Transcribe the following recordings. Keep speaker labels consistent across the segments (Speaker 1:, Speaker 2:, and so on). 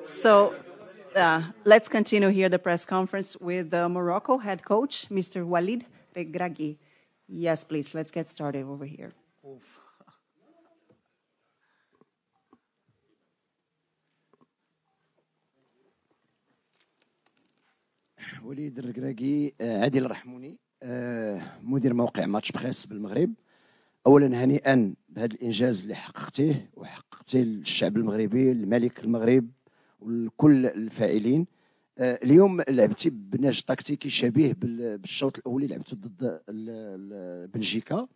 Speaker 1: So let's continue here the press conference with the Morocco head coach, Mr. Walid Regragui. Yes, please, let's get started over here.
Speaker 2: وليد الركراكي عادل الرحموني مدير موقع ماتش بريس بالمغرب. اولا هنيئا بهذا الانجاز اللي حققتيه وحققتيه للشعب المغربي الملك المغرب وكل الفاعلين. اليوم لعبتي بنهج تكتيكي شبيه بالشوط الاول اللي لعبتوا ضد بلجيكا.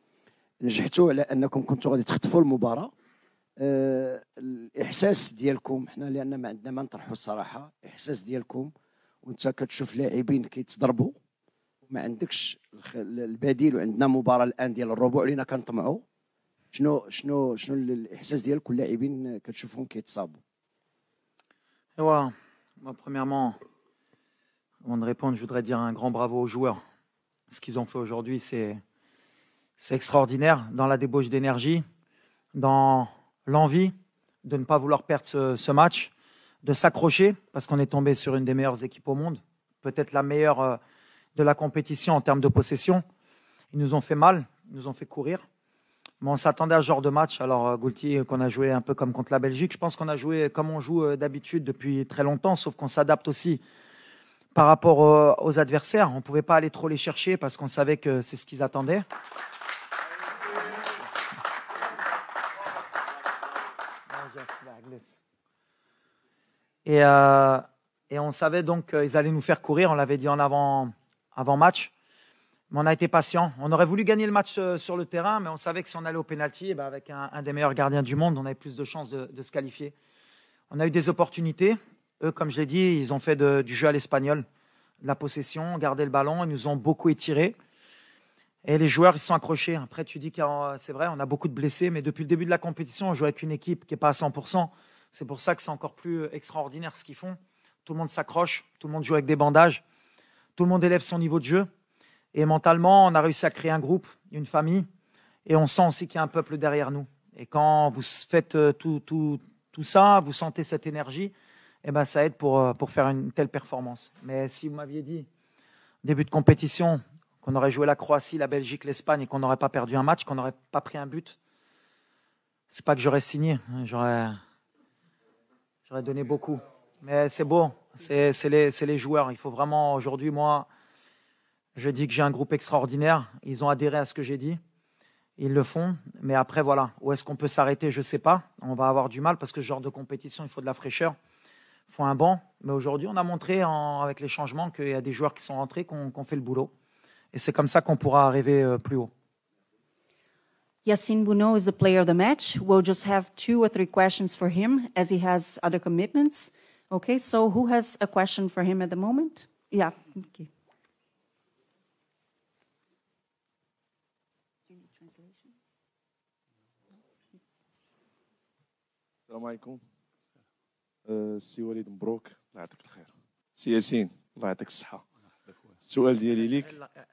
Speaker 2: نجحتوا على انكم كنتوا غادي تخطفوا المباراه. الاحساس ديالكم حنا لان ما عندنا ما نطرحوا الصراحه، الاحساس ديالكم وانت كتشوف لاعبين كيتضربوا ما عندكش البديل وعندنا مباراه الان ديال الربع لينا كنطمعوا. شنو الاحساس ديالك واللاعبين كتشوفهم كيتصابوا؟
Speaker 3: Moi, premièrement, avant de répondre, je voudrais dire un grand bravo aux joueurs. Ce qu'ils ont fait aujourd'hui, c'est extraordinaire dans la débauche d'énergie, dans l'envie de ne pas vouloir perdre ce match, de s'accrocher parce qu'on est tombé sur une des meilleures équipes au monde, peut-être la meilleure de la compétition en termes de possession. Ils nous ont fait mal, ils nous ont fait courir. Mais on s'attendait à ce genre de match. Alors, Goulti, qu'on a joué un peu comme contre la Belgique, je pense qu'on a joué comme on joue d'habitude depuis très longtemps, sauf qu'on s'adapte aussi par rapport aux adversaires. On ne pouvait pas aller trop les chercher parce qu'on savait que c'est ce qu'ils attendaient. Et on savait donc qu'ils allaient nous faire courir. On l'avait dit en avant-match. Mais on a été patient. On aurait voulu gagner le match sur le terrain, mais on savait que si on allait au pénalty, avec un des meilleurs gardiens du monde, on avait plus de chances de se qualifier. On a eu des opportunités. Eux, comme je l'ai dit, ils ont fait du jeu à l'espagnol, de la possession, gardé le ballon. Ils nous ont beaucoup étirés. Et les joueurs, ils se sont accrochés. Après, tu dis que c'est vrai, on a beaucoup de blessés, mais depuis le début de la compétition, on joue avec une équipe qui n'est pas à 100%. C'est pour ça que c'est encore plus extraordinaire ce qu'ils font. Tout le monde s'accroche, tout le monde joue avec des bandages, tout le monde élève son niveau de jeu. Et mentalement, on a réussi à créer un groupe, une famille, et on sent aussi qu'il y a un peuple derrière nous. Et quand vous faites tout ça, vous sentez cette énergie, et ben ça aide pour faire une telle performance. Mais si vous m'aviez dit, début de compétition, qu'on aurait joué la Croatie, la Belgique, l'Espagne, et qu'on n'aurait pas perdu un match, qu'on n'aurait pas pris un but, c'est pas que j'aurais signé, j'aurais donné beaucoup. Mais c'est beau, c'est les joueurs. Il faut vraiment, aujourd'hui, moi, je dis que j'ai un groupe extraordinaire. Ils ont adhéré à ce que j'ai dit. Ils le font. Mais après, voilà, où est-ce qu'on peut s'arrêter? Je ne sais pas. On va avoir du mal parce que ce genre de compétition, il faut de la fraîcheur. Il faut un banc. Mais aujourd'hui, on a montré avec les changements qu'il y a des joueurs qui sont rentrés, qui ont fait le boulot. Et c'est comme ça qu'on pourra arriver plus haut.
Speaker 1: Yassine Bounou is the player of the match. We'll just have 2 or 3 questions for him as he has other commitments. Okay, so who has a question for him at the moment? Yeah, okay.
Speaker 4: السلام عليكم. سي وليد مبروك الله يعطيك الخير. سي ياسين الله يعطيك الصحة. السؤال ديالي ليك.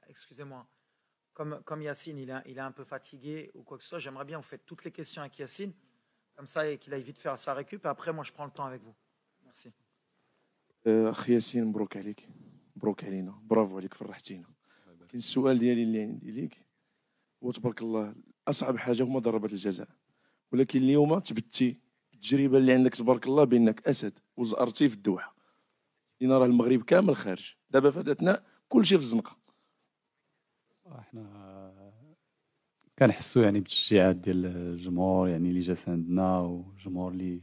Speaker 3: Excusez-moi. Comme Yacine, il est un peu fatigué ou quoi que ce soit, j'aimerais bien vous faites toutes les questions avec Yacine, comme ça, et qu'il aille vite faire sa récup, et après, moi, je prends le temps avec vous. Merci.
Speaker 4: أخي ياسين مبروك عليك. مبروك علينا. برافو عليك فرحتينا. كاين السؤال ديالي اللي عندي ليك هو تبارك الله أصعب حاجة هما ضربات الجزاء. ولكن اليوم تبتي التجربة اللي عندك تبارك الله بأنك أسد وزأرتي في الدوحة. لنرى المغرب كامل خارج. دابا في هذا الأثناء كل شيء في الزنقة.
Speaker 5: احنا كنحسوا يعني بالتشجيعات ديال الجمهور يعني اللي جا ساندنا والجمهور اللي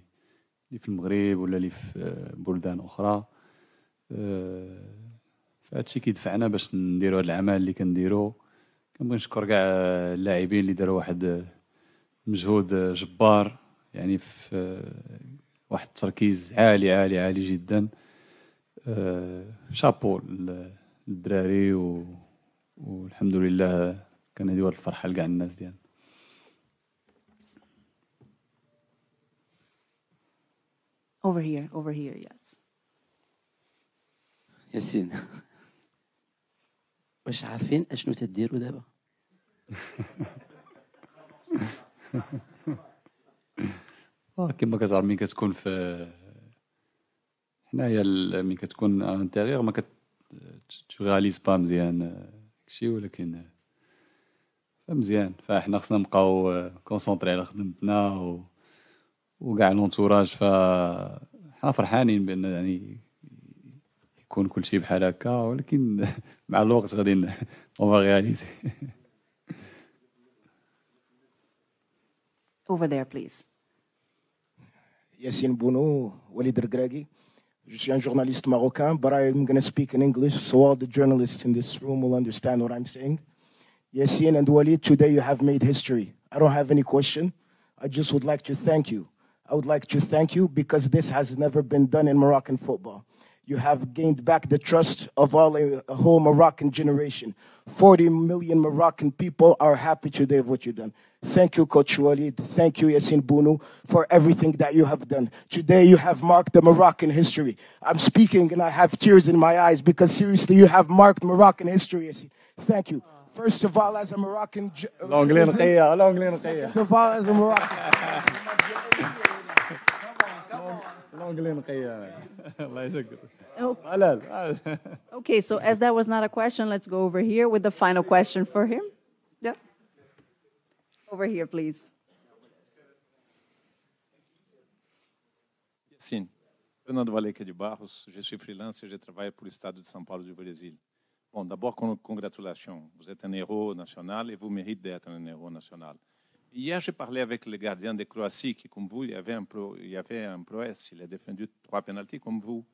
Speaker 5: في المغرب ولا اللي في بلدان اخرى. فهادشي كيدفعنا باش نديروا هذا العمل اللي كنديروا. كنبغي نشكر كاع اللاعبين اللي داروا واحد مجهود جبار يعني في واحد التركيز عالي عالي عالي جدا. شابو للدراري والحمد لله كنديروا هاد الفرحه لكاع الناس ديالنا.
Speaker 1: Over here, yes.
Speaker 6: ياسين واش عارفين اشنو تديروا دابا؟
Speaker 5: كما كتعرف ملي كتكون في حنايا ملي كتكون انتيريور ما تغاليز با مزيان داكشي ولكن مزيان فاحنا خصنا نبقاو كونسونطري على خدمتنا وكاع لونتوراج فحنا فرحانين بان يعني يكون كل شيء بحال هكا ولكن مع الوقت غادي اون رياليزي.
Speaker 1: Over there, please.
Speaker 6: Yassine Bounou, Walid Regragui. Je suis un journaliste marocain, but I'm going to speak in English so all the journalists in this room will understand what I'm saying. Yassine and Walid, today you have made history. I don't have any question. I just would like to thank you. I would like to thank you because this has never been done in Moroccan football. You have gained back the trust of a whole Moroccan generation. 40 million Moroccan people are happy today of what you've done. Thank you, Coach Walid. Thank you, Yassine Bounou, for everything that you have done. Today you have marked the Moroccan history. I'm speaking and I have tears in my eyes because seriously, you have marked Moroccan history, Yassine. Thank you. First of all, as a Moroccan
Speaker 5: L'anglais نقية
Speaker 6: Second of all, as a Moroccan.
Speaker 5: l'anglais نقية الله يسكر.
Speaker 1: Okay, so as that was not a question, let's go over here with the final question for him. Yeah. Over here, please.
Speaker 7: Sim, Fernando Valeca de Barros, je suis freelance et je travaille pour le Stade de São Paulo du Brésil. Bon, d'abord, congratulations. Vous êtes un héros national et vous méritez d'être un héros national. Hier, j'ai parlé avec le gardien de Croatie qui, comme vous, il y avait un prouesse. Il a défendu 3 pénaltys comme vous.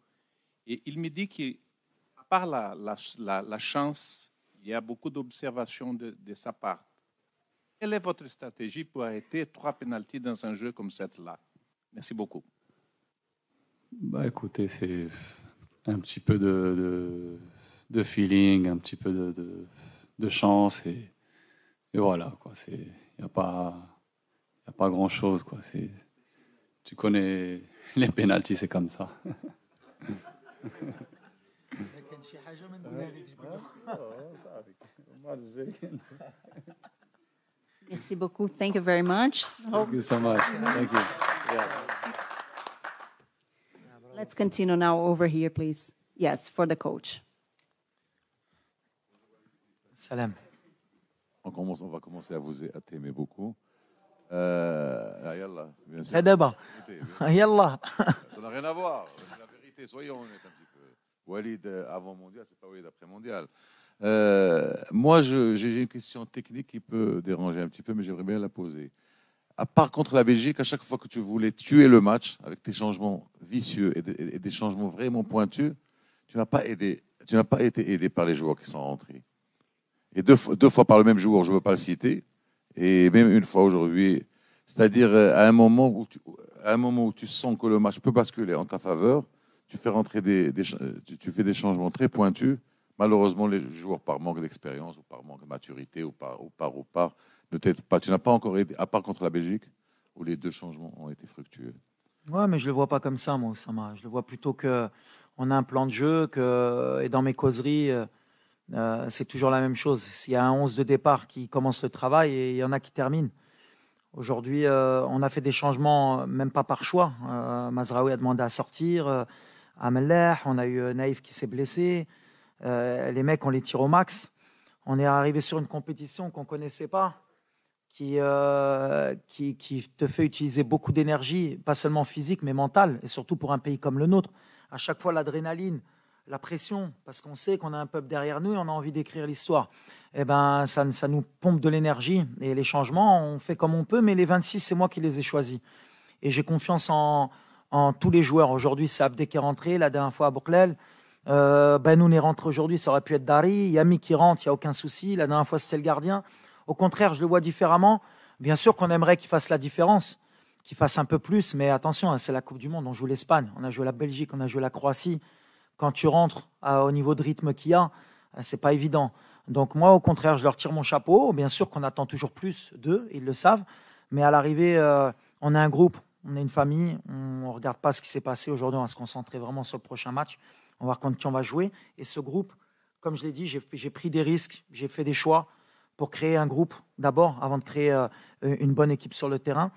Speaker 7: Et il me dit qu'à part la chance, il y a beaucoup d'observations de sa part. Quelle est votre stratégie pour arrêter 3 pénaltys dans un jeu comme celui-là? Merci beaucoup.
Speaker 5: Bah écoutez, c'est un petit peu de feeling, un petit peu de chance et voilà quoi. Il n'y a pas grand chose quoi. Tu connais les pénaltys, c'est comme ça.
Speaker 1: Merci beaucoup. Thank you very much.
Speaker 5: Thank you so much. Thank you. Yeah.
Speaker 1: Let's continue now over here, please. Yes, for the coach.
Speaker 3: Salam.
Speaker 8: On va commencer à t'aimer beaucoup. Yallah, bien sûr.
Speaker 3: D'abord. Yallah.
Speaker 8: Ça n'a rien à voir. C'est la vérité. Soyons honnêtes un petit peu. Walid avant mondial, c'est pas Walid après mondial. Moi, j'ai une question technique qui peut déranger un petit peu, mais j'aimerais bien la poser. À part contre la Belgique, à chaque fois que tu voulais tuer le match avec tes changements vicieux et des changements vraiment pointus, tu n'as pas été aidé par les joueurs qui sont rentrés. Et deux fois par le même joueur, je ne veux pas le citer, et même une fois aujourd'hui, c'est-à-dire à un moment où tu sens que le match peut basculer en ta faveur, tu fais rentrer tu fais des changements très pointus. Malheureusement, les joueurs, par manque d'expérience ou par manque de maturité ou par ne t'aident pas. Tu n'as pas encore aidé, à part contre la Belgique, où les 2 changements ont été fructueux.
Speaker 3: Ouais, mais je le vois pas comme ça, moi, Oussama. Je le vois plutôt que on a un plan de jeu, et dans mes causeries, c'est toujours la même chose. S'il y a un 11 de départ qui commence le travail et il y en a qui terminent. Aujourd'hui, on a fait des changements, même pas par choix. Mazraoui a demandé à sortir, Amellah, on a eu Naïf qui s'est blessé. Les mecs, on les tire au max. On est arrivé sur une compétition qu'on ne connaissait pas, qui te fait utiliser beaucoup d'énergie, pas seulement physique, mais mentale, et surtout pour un pays comme le nôtre. À chaque fois, l'adrénaline, la pression, parce qu'on sait qu'on a un peuple derrière nous et on a envie d'écrire l'histoire. Eh ben, ça nous pompe de l'énergie. Et les changements, on fait comme on peut, mais les 26, c'est moi qui les ai choisis. Et j'ai confiance en tous les joueurs. Aujourd'hui, c'est Abdé qui est rentré, la dernière fois à Bouklel. Benoun est rentré aujourd'hui, ça aurait pu être Dari. Yami qui rentre, il n'y a aucun souci. La dernière fois, c'était le gardien. Au contraire, je le vois différemment. Bien sûr qu'on aimerait qu'il fasse la différence, qu'il fasse un peu plus, mais attention, c'est la Coupe du Monde. On joue l'Espagne, on a joué la Belgique, on a joué la Croatie. Quand tu rentres au niveau de rythme qu'il y a, c'est pas évident. Donc moi, au contraire, je leur tire mon chapeau. Bien sûr qu'on attend toujours plus d'eux, ils le savent. Mais à l'arrivée, on a un groupe, on est une famille. On ne regarde pas ce qui s'est passé aujourd'hui. On va se concentrer vraiment sur le prochain match. On va voir contre qui on va jouer. Et ce groupe, comme je l'ai dit, j'ai pris des risques, j'ai fait des choix pour créer un groupe d'abord, avant de créer une bonne équipe sur le terrain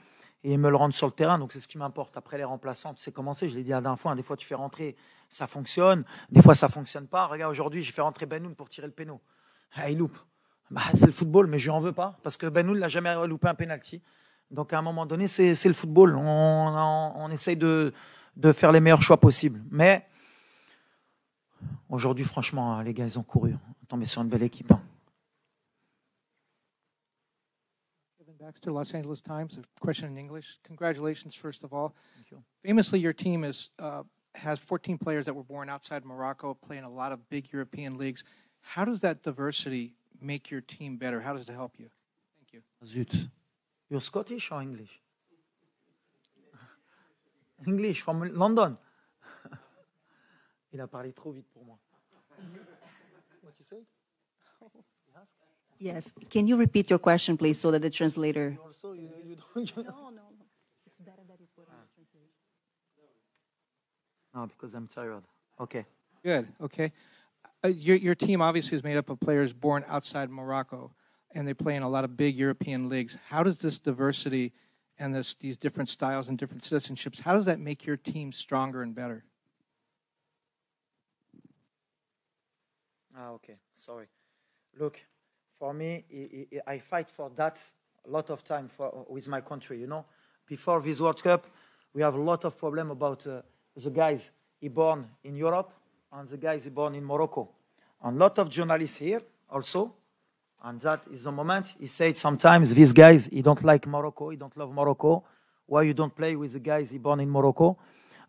Speaker 3: et me le rendre sur le terrain. Donc, c'est ce qui m'importe. Après, les remplaçants, tu sais comment c'est, je l'ai dit la dernière fois, hein, des fois, tu fais rentrer, ça fonctionne. Des fois, ça ne fonctionne pas. Regarde, aujourd'hui, j'ai fait rentrer Benoun pour tirer le péno. Ah, il loupe. Bah, c'est le football, mais je n'en veux pas parce que Benoun n'a jamais loupé un penalty. Donc, à un moment donné, c'est le football. On essaye de faire les meilleurs choix possibles. Mais aujourd'hui, franchement, les gars, ils ont couru. On est tombé sur une belle équipe. Hein.
Speaker 9: Baxter, Los Angeles Times. A question in English. Congratulations, first of all.
Speaker 3: Thank you.
Speaker 9: Famously, your team has 14 players that were born outside Morocco, playing a lot of big European leagues. How does that diversity make your team better? How does it help you? Thank you.
Speaker 3: Zut. You're Scottish or English? English, from London. Il a parlé trop vite pour moi. What you say?
Speaker 1: Yes. Can you repeat your question, please, so that the translator...
Speaker 3: Also, you don't...
Speaker 1: No. It's better that you put on the translation.
Speaker 3: No, because I'm tired. Okay.
Speaker 9: Good. Okay. Your team obviously is made up of players born outside Morocco, and they play in a lot of big European leagues. How does this diversity and these different styles and different citizenships, how does that make your team stronger and better?
Speaker 3: Okay. Sorry. Look, for me, I fight for that a lot of time with my country, you know. Before this World Cup, we have a lot of problem about the guys born in Europe and the guys born in Morocco. And a lot of journalists here also, and that is the moment, he said sometimes, these guys, he don't like Morocco, he don't love Morocco. Why you don't play with the guys born in Morocco?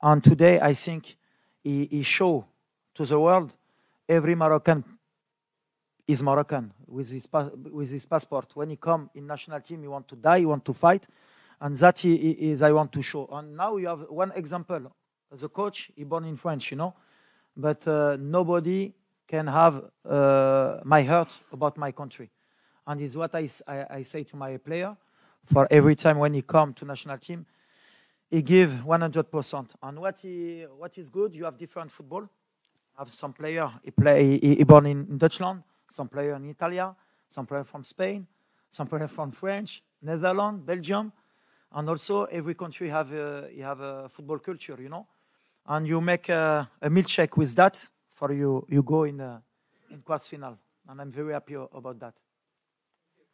Speaker 3: And today, I think he show to the world every Moroccan is Moroccan with his passport. When he come in national team, he want to die, he want to fight, and that is I want to show. And now you have one example. The coach, he born in France, you know, but nobody can have my heart about my country. And is what I say to my player for every time when he come to national team, he give 100%. And what is good, you have different football. Have some player, he born in Dutchland, some player in Italy, some player from Spain, some player from French, Netherlands, Belgium, and also every country have a football culture, you know. And you make a milkshake with that for you go in quarts final. And I'm very happy about that.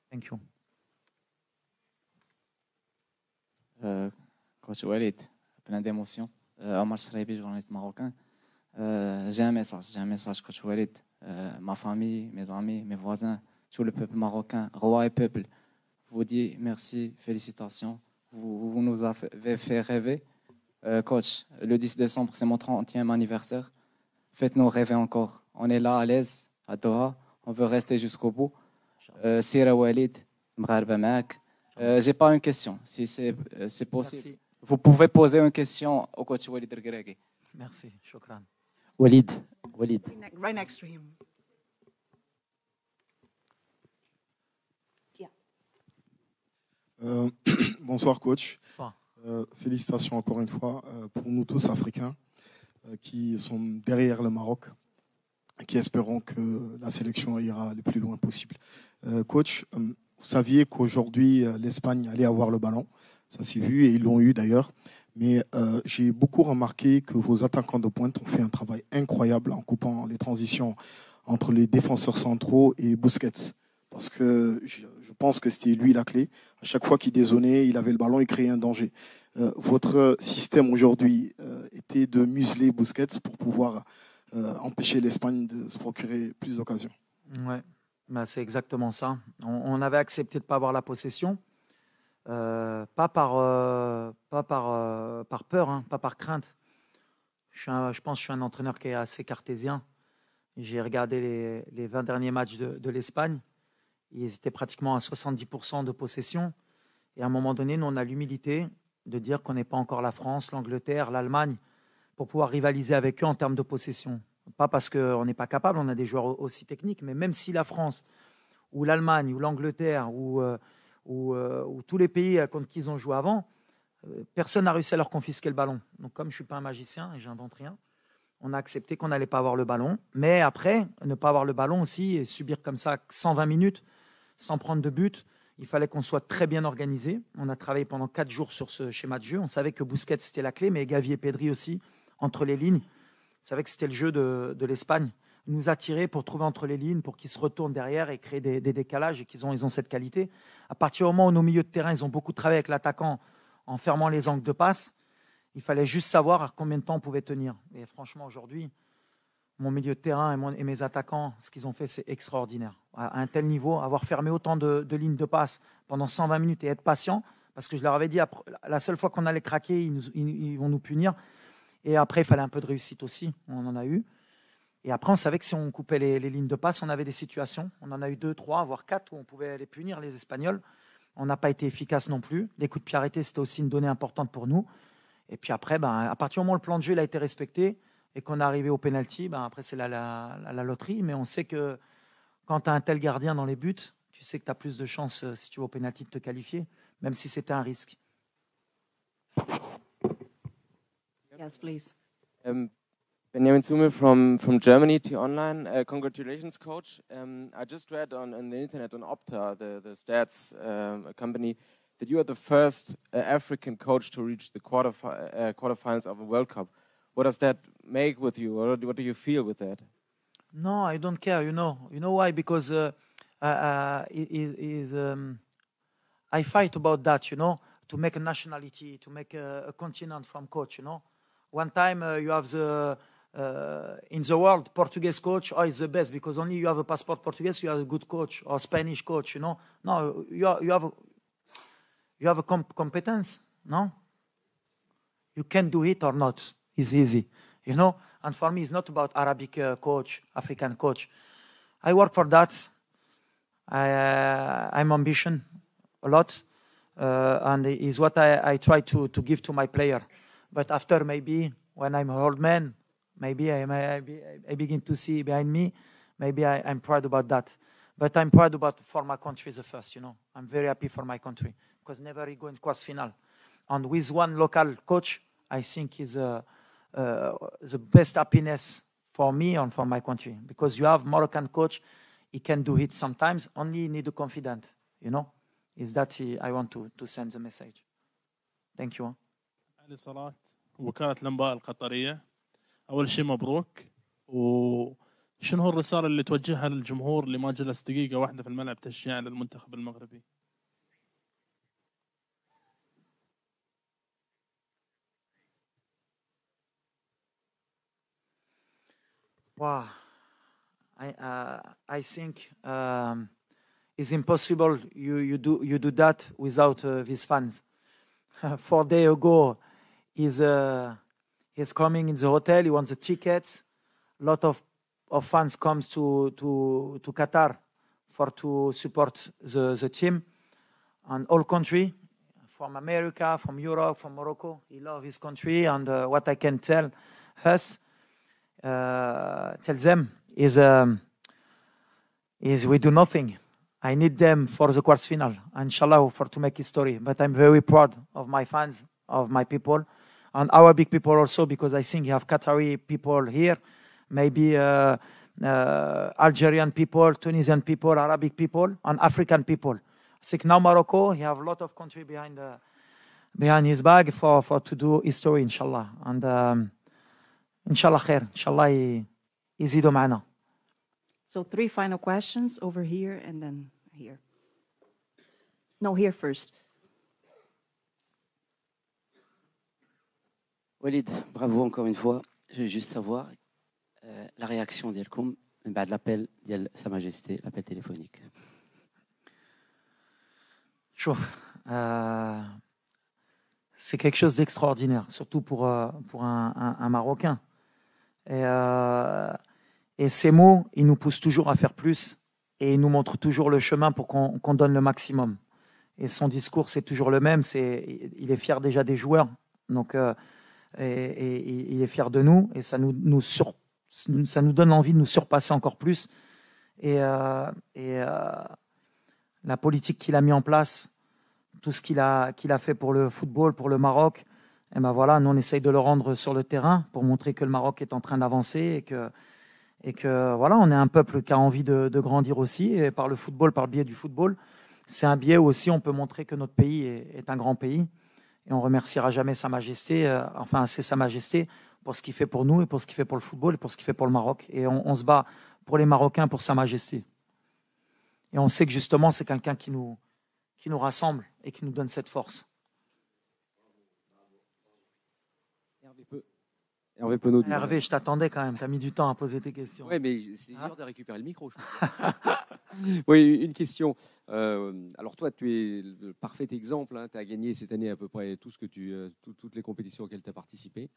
Speaker 3: Thank you.
Speaker 10: Coach Walid, plein d'émotions. Omar Shraibi, journaliste marocain. J'ai un message, Coach Walid. Ma famille, mes amis, mes voisins, tout le peuple marocain, roi et peuple, vous dit merci, félicitations. Vous nous avez fait rêver. Coach, le 10 décembre, c'est mon 30e anniversaire. Faites-nous rêver encore. On est là à l'aise, à Doha. On veut rester jusqu'au bout. Sira Walid, Mgharba Maak. J'ai pas une question, si c'est possible.
Speaker 3: Merci.
Speaker 10: Vous pouvez poser une question au coach Walid Regragui.
Speaker 3: Merci, shukran.
Speaker 2: Walid.
Speaker 1: Right next to him.
Speaker 11: Bonsoir coach.
Speaker 3: Bonsoir.
Speaker 11: Félicitations encore une fois pour nous tous Africains qui sont derrière le Maroc et qui espérons que la sélection ira le plus loin possible. Coach, vous saviez qu'aujourd'hui l'Espagne allait avoir le ballon, ça s'est vu et ils l'ont eu d'ailleurs, mais j'ai beaucoup remarqué que vos attaquants de pointe ont fait un travail incroyable en coupant les transitions entre les défenseurs centraux et Busquets. Parce que je pense que c'était lui la clé. À chaque fois qu'il dézonnait, il avait le ballon, il créait un danger. Votre système aujourd'hui était de museler Busquets pour pouvoir empêcher l'Espagne de se procurer plus d'occasions.
Speaker 3: Ouais, bah, c'est exactement ça. On avait accepté de ne pas avoir la possession, pas par peur, hein, pas par crainte. Je pense que je suis un entraîneur qui est assez cartésien. J'ai regardé les 20 derniers matchs de l'Espagne. Ils étaient pratiquement à 70% de possession. Et à un moment donné, nous, on a l'humilité de dire qu'on n'est pas encore la France, l'Angleterre, l'Allemagne, pour pouvoir rivaliser avec eux en termes de possession. Pas parce qu'on n'est pas capable, on a des joueurs aussi techniques, mais même si la France, ou l'Allemagne, ou l'Angleterre, ou tous les pays contre qui ils ont joué avant, personne n'a réussi à leur confisquer le ballon. Donc comme je ne suis pas un magicien et j'invente rien, on a accepté qu'on n'allait pas avoir le ballon. Mais après, ne pas avoir le ballon aussi et subir comme ça 120 minutes, sans prendre de but. Il fallait qu'on soit très bien organisé. On a travaillé pendant 4 jours sur ce schéma de jeu. On savait que Busquets, c'était la clé, mais Gavi et Pedri aussi, entre les lignes. On savait que c'était le jeu de l'Espagne. Nous attirer pour trouver entre les lignes, pour qu'ils se retournent derrière et créer des décalages et ils ont cette qualité. À partir du moment où nos milieux de terrain, ils ont beaucoup travaillé avec l'attaquant en fermant les angles de passe, il fallait juste savoir à combien de temps on pouvait tenir. Et franchement, aujourd'hui, mon milieu de terrain et mes attaquants, ce qu'ils ont fait, c'est extraordinaire. À un tel niveau, avoir fermé autant de lignes de passe pendant 120 minutes et être patient, parce que je leur avais dit, la seule fois qu'on allait craquer, ils vont nous punir. Et après, il fallait un peu de réussite aussi. On en a eu. Et après, on savait que si on coupait les lignes de passe, on avait des situations. On en a eu 2, 3, voire 4 où on pouvait les punir, les Espagnols. On n'a pas été efficace non plus. Les coups de pied arrêtés, c'était aussi une donnée importante pour nous. Et puis après, à partir du moment où le plan de jeu il a été respecté et qu'on est arrivé au penalty, après c'est la loterie. Mais on sait que quand tu as un tel gardien dans les buts, tu sais que tu as plus de chances, si tu vas au penalty, de te qualifier, même si c'était un risque.
Speaker 1: Yes, please.
Speaker 12: Benjamin Zumel from Germany, T-Online. Congratulations, Coach. I just read on the internet, on Opta, the stats company, that you are the first African coach to reach the quarterfinals of a World Cup. What does that make with you, or what do you feel with that?
Speaker 3: No, I don't care, you know. You know why? Because I fight about that, you know, to make a nationality, to make a continent from coach, you know. One time you have in the world, Portuguese coach is the best because only you have a passport Portuguese, you have a good coach, or Spanish coach, you know. No, you have a competence, no? You can do it or not. It's easy, you know. And for me, it's not about Arabic coach, African coach. I work for that. I'm ambition a lot, and is what I try to give to my player. But after maybe when I'm an old man, maybe I begin to see behind me, maybe I'm proud about that. But I'm proud about for my country the first, you know. I'm very happy for my country because never go in quarter final. And with one local coach, I think is the best happiness for me and for my country. Because you have Moroccan coach, he can do it sometimes, only need a confident, you know. Is that I want to send the message. Thank you.
Speaker 13: علي صلاة وكالة الأنباء القطرية. أول شيء مبروك. وشنو هو الرسالة اللي توجهها للجمهور اللي ما جلس دقيقة واحدة في الملعب تشجيعا للمنتخب المغربي؟
Speaker 3: Wow, I think it's impossible you do that without these fans. 4 days ago, he's coming in the hotel. He wants the tickets. A lot of fans comes to Qatar to support the team, and all country, from America, from Europe, from Morocco. He loves his country, and what I can tell them is we do nothing. I need them for the quarterfinal, inshallah, to make history. But I'm very proud of my fans, of my people, and our big people also, because I think you have Qatari people here, maybe Algerian people, Tunisian people, Arabic people, and African people. I think now Morocco, he have a lot of country behind his bag to do history, inshallah. And inshallah khair, inshallah يزيدوا معنا.
Speaker 1: So 3 final questions over here and then here. No, here first.
Speaker 14: Walid, bravo encore une fois. Je veux juste savoir la réaction ديالكم من بعد l'appel ديال Sa Majesté, l'appel téléphonique.
Speaker 3: شوف, c'est quelque chose d'extraordinaire, surtout pour un Marocain. Et ces mots, ils nous poussent toujours à faire plus et ils nous montrent toujours le chemin pour qu'on donne le maximum. Et son discours, c'est toujours le même. Il est fier déjà des joueurs, donc, et il est fier de nous. Et ça nous donne envie de nous surpasser encore plus. Et la politique qu'il a mis en place, tout ce qu'il a fait pour le football, pour le Maroc, et ben voilà, nous on essaye de le rendre sur le terrain pour montrer que le Maroc est en train d'avancer Et que voilà, on est un peuple qui a envie de grandir aussi, et par le football, par le biais du football, c'est un biais où aussi on peut montrer que notre pays est un grand pays. Et on remerciera jamais Sa Majesté, enfin c'est Sa Majesté, pour ce qu'il fait pour nous et pour ce qu'il fait pour le football et pour ce qu'il fait pour le Maroc. Et on se bat pour les Marocains, pour Sa Majesté. Et on sait que justement c'est quelqu'un qui nous rassemble et qui nous donne cette force. Hervé, je t'attendais quand même. Tu as mis du temps à poser tes questions.
Speaker 15: Oui, mais c'est dur de récupérer le micro. Oui, une question. Alors toi, tu es le parfait exemple. Hein. Tu as gagné cette année à peu près tout ce que toutes les compétitions auxquelles tu as participé.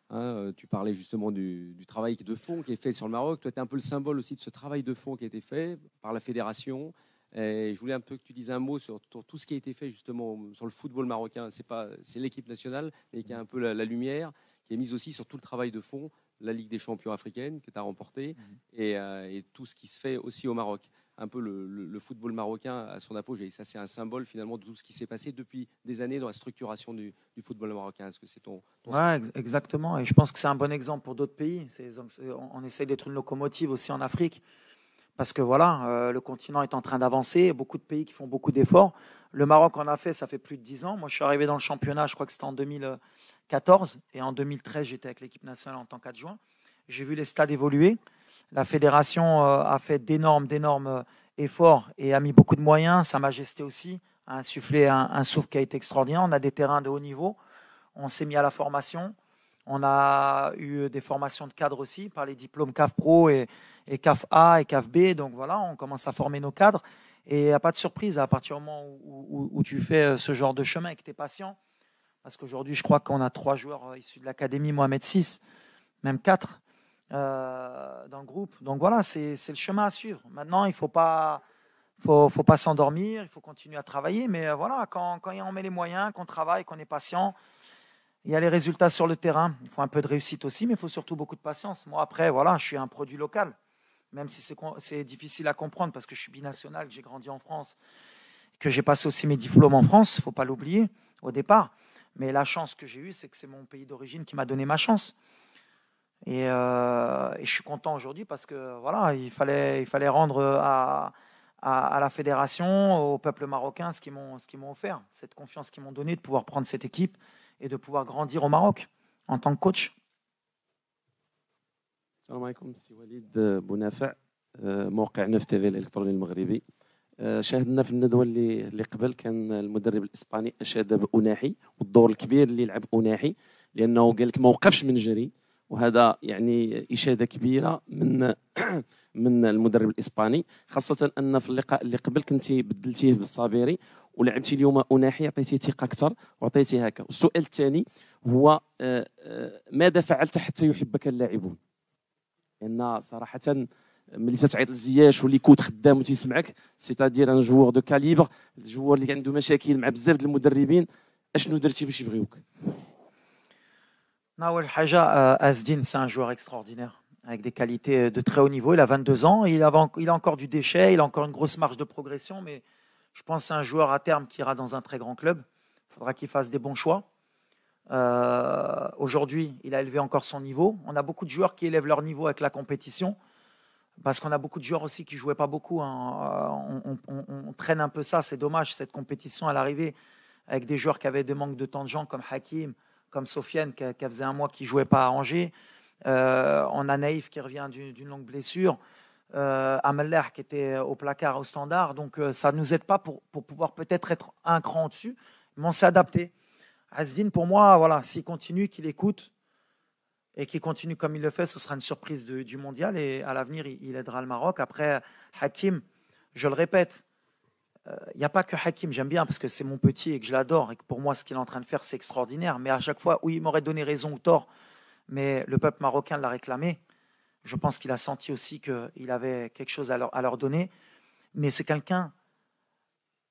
Speaker 15: Hein. Tu parlais justement du travail de fond qui est fait sur le Maroc. Toi, tu es un peu le symbole aussi de ce travail de fond qui a été fait par la fédération. Et je voulais un peu que tu dises un mot sur tout ce qui a été fait justement sur le football marocain. C'est l'équipe nationale, mais qui a un peu la lumière, qui est mise aussi sur tout le travail de fond, la Ligue des champions africaine que tu as remportée, et tout ce qui se fait aussi au Maroc. Un peu le football marocain à son apogée. Et ça, c'est un symbole finalement de tout ce qui s'est passé depuis des années dans la structuration du football marocain. Est-ce que c'est ton
Speaker 3: ouais, exactement. Et je pense que c'est un bon exemple pour d'autres pays. On essaie d'être une locomotive aussi en Afrique. Parce que voilà, le continent est en train d'avancer, beaucoup de pays qui font beaucoup d'efforts. Le Maroc en a fait, ça fait plus de 10 ans. Moi, je suis arrivé dans le championnat, je crois que c'était en 2014. Et en 2013, j'étais avec l'équipe nationale en tant qu'adjoint. J'ai vu les stades évoluer. La fédération a fait d'énormes efforts et a mis beaucoup de moyens. Sa Majesté aussi a insufflé un souffle qui a été extraordinaire. On a des terrains de haut niveau. On s'est mis à la formation. On a eu des formations de cadres aussi par les diplômes CAF Pro et CAF A et CAF B. Donc voilà, on commence à former nos cadres. Et il n'y a pas de surprise à partir du moment où tu fais ce genre de chemin et que tu es patient. Parce qu'aujourd'hui, je crois qu'on a 3 joueurs issus de l'Académie Mohamed VI, même 4 dans le groupe. Donc voilà, c'est le chemin à suivre. Maintenant, il ne faut pas s'endormir, il faut continuer à travailler. Mais voilà, quand on met les moyens, qu'on travaille, qu'on est patient, il y a les résultats sur le terrain. Il faut un peu de réussite aussi, mais il faut surtout beaucoup de patience. Moi, après, voilà, je suis un produit local, même si c'est difficile à comprendre parce que je suis binational, que j'ai grandi en France, que j'ai passé aussi mes diplômes en France, il ne faut pas l'oublier au départ. Mais la chance que j'ai eue, c'est que c'est mon pays d'origine qui m'a donné ma chance. Et je suis content aujourd'hui parce que voilà, il fallait rendre à la fédération, au peuple marocain, ce qu'ils m'ont offert, cette confiance qu'ils m'ont donnée de pouvoir prendre cette équipe et de pouvoir grandir au Maroc en tant que coach.
Speaker 16: السلام عليكم سي وليد بونافع موقع نف تي في الالكتروني المغربي شاهدنا في الندوه اللي قبل كان المدرب الاسباني اشاد بأناحي والدور الكبير اللي لعب أناحي لانه قال لك ما وقفش من جري وهذا يعني اشاده كبيره من المدرب الاسباني خاصه ان في اللقاء اللي قبل كنتي بدلتيه بالصابيري ولعبتي اليوم أناحي عطيتيه ثقه اكثر وعطيتيه هكا. والسؤال الثاني هو ماذا فعلت حتى يحبك اللاعبون؟ لان صراحه ملي تتعيط لزياش واللي كوت خدام وتيسمعك سيتادير ان جوور دو كاليبر الجوور اللي عنده مشاكل مع بزاف د المدربين اشنو درتي باش يبغيوك؟
Speaker 3: Nawel Haja Asdin, c'est un joueur extraordinaire, avec des qualités de très haut niveau. Il a 22 ans, il a encore du déchet, il a encore une grosse marge de progression, mais je pense que c'est un joueur à terme qui ira dans un très grand club. Il faudra qu'il fasse des bons choix. Aujourd'hui, il a élevé encore son niveau. On a beaucoup de joueurs qui élèvent leur niveau avec la compétition, parce qu'on a beaucoup de joueurs aussi qui ne jouaient pas beaucoup. Hein. On traîne un peu ça, c'est dommage, cette compétition à l'arrivée, avec des joueurs qui avaient des manques de temps de jeu, comme Hakim, comme Sofiane, qui faisait un mois qu'il ne jouait pas à Angers. On a Naïf qui revient d'une longue blessure. Ameller qui était au placard au Standard. Donc ça ne nous aide pas pour pouvoir peut-être être un cran au-dessus, mais on s'est adapté. Asdin, pour moi, voilà, s'il continue, qu'il écoute et qu'il continue comme il le fait, ce sera une surprise du mondial et à l'avenir, il aidera le Maroc. Après, Hakim, je le répète, il n'y a pas que Hakim, j'aime bien parce que c'est mon petit et que je l'adore et que pour moi, ce qu'il est en train de faire, c'est extraordinaire. Mais à chaque fois, oui, il m'aurait donné raison ou tort, mais le peuple marocain l'a réclamé. Je pense qu'il a senti aussi qu'il avait quelque chose à leur donner. Mais c'est quelqu'un,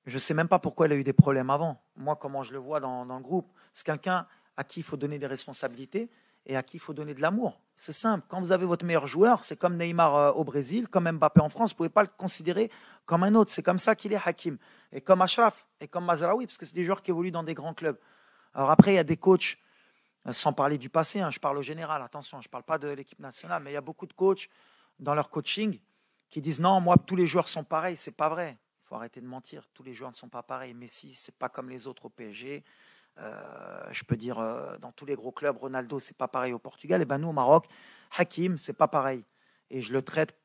Speaker 3: je ne sais même pas pourquoi il a eu des problèmes avant. Moi, comment je le vois dans le groupe, c'est quelqu'un à qui il faut donner des responsabilités et à qui il faut donner de l'amour. C'est simple. Quand vous avez votre meilleur joueur, c'est comme Neymar au Brésil, comme Mbappé en France, vous ne pouvez pas le considérer comme un autre. C'est comme ça qu'il est Hakim. Et comme Achraf, et comme Mazraoui, parce que c'est des joueurs qui évoluent dans des grands clubs. Alors après, il y a des coachs, sans parler du passé, hein, je parle au général, attention, je ne parle pas de l'équipe nationale, mais il y a beaucoup de coachs dans leur coaching qui disent non, moi, tous les joueurs sont pareils. C'est pas vrai. Il faut arrêter de mentir. Tous les joueurs ne sont pas pareils. Messi, c'est pas comme les autres au PSG. Je peux dire dans tous les gros clubs, Ronaldo, c'est pas pareil au Portugal. Et ben nous, au Maroc, Hakim, c'est pas pareil. Et je le traite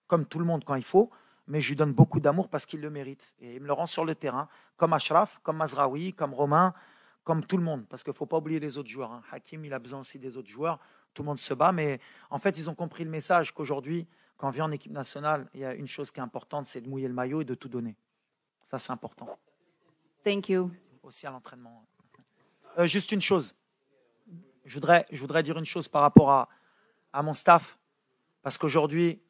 Speaker 3: comme tout le monde quand il faut, mais je lui donne beaucoup d'amour parce qu'il le mérite. Et il me le rend sur le terrain, comme Ashraf, comme Mazraoui, comme Romain, comme tout le monde. Parce qu'il ne faut pas oublier les autres joueurs. Hein. Hakim, il a besoin aussi des autres joueurs. Tout le monde se bat, mais en fait, ils ont compris le message qu'aujourd'hui, quand on vient en équipe nationale, il y a une chose qui est importante, c'est de mouiller le maillot et de tout donner. Ça, c'est important.
Speaker 1: Thank you.
Speaker 3: Aussi à l'entraînement. Juste une chose. Je voudrais dire une chose par rapport à mon staff. Parce qu'aujourd'hui,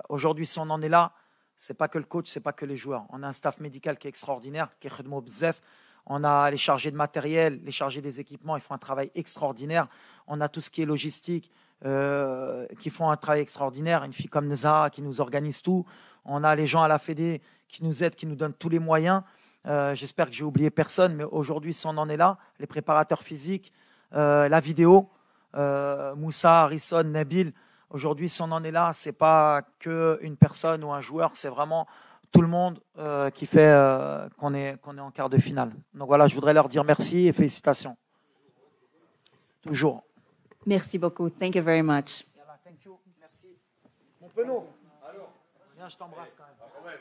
Speaker 3: aujourd'hui, si on en est là, c'est pas que le coach, c'est pas que les joueurs. On a un staff médical qui est extraordinaire, qui est khedmo bzef. On a les chargés de matériel, les chargés des équipements, ils font un travail extraordinaire. On a tout ce qui est logistique, qui font un travail extraordinaire. Une fille comme Neza qui nous organise tout. On a les gens à la Fédé qui nous aident, qui nous donnent tous les moyens. J'espère que j'ai oublié personne, mais aujourd'hui, si on en est là, les préparateurs physiques, la vidéo, Moussa, Harrison, Nabil, aujourd'hui, si on en est là, c'est pas qu'une personne ou un joueur, c'est vraiment tout le monde qui fait qu'on est en quart de finale. Donc voilà, je voudrais leur dire merci et félicitations. Toujours.
Speaker 1: Merci beaucoup. Thank you very much.
Speaker 3: Thank you. Merci. Mon penaud. Viens, je t'embrasse quand même.